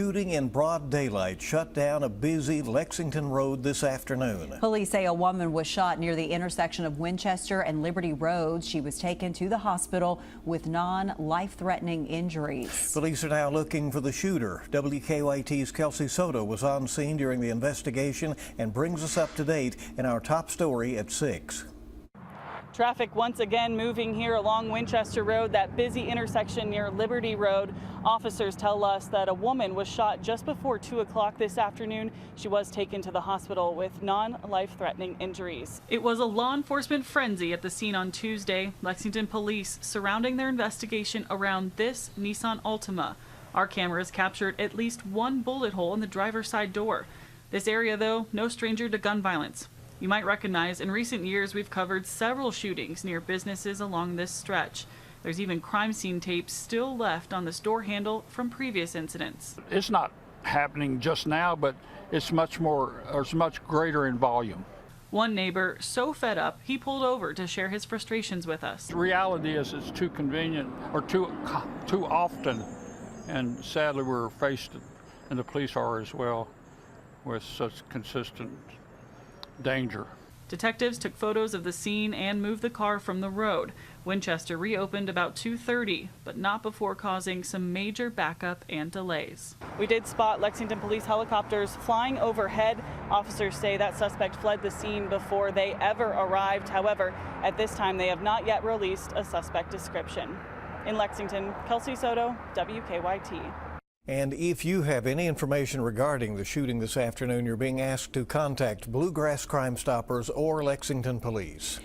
Shooting in broad daylight shut down a busy Lexington road this afternoon. Police say a woman was shot near the intersection of Winchester and Liberty Roads. She was taken to the hospital with non-life-threatening injuries. Police are now looking for the shooter. WKYT's Kelsey Soto was on scene during the investigation and brings us up to date in our top story at 6. Traffic once again moving here along Winchester Road, that busy intersection near Liberty Road. Officers tell us that a woman was shot just before 2 o'clock this afternoon. She was taken to the hospital with non-life-threatening injuries. It was a law enforcement frenzy at the scene on Tuesday. Lexington police surrounding their investigation around this Nissan Altima. Our cameras captured at least one bullet hole in the driver's side door. This area, though, no stranger to gun violence. You might recognize in recent years we've covered several shootings near businesses along this stretch. There's even crime scene tapes still left on this door handle from previous incidents. It's not happening just now, but it's much greater in volume. One neighbor so fed up he pulled over to share his frustrations with us. The reality is it's too convenient or too often, and sadly we're faced, and the police are as well, with such consistent danger. Detectives took photos of the scene and moved the car from the road. Winchester reopened about 2:30, but not before causing some major backup and delays. We did spot Lexington police helicopters flying overhead. Officers say that suspect fled the scene before they ever arrived. However, at this time they have not yet released a suspect description. In Lexington, Kelsey Soto, WKYT. And if you have any information regarding the shooting this afternoon, you're being asked to contact Bluegrass Crime Stoppers or Lexington Police.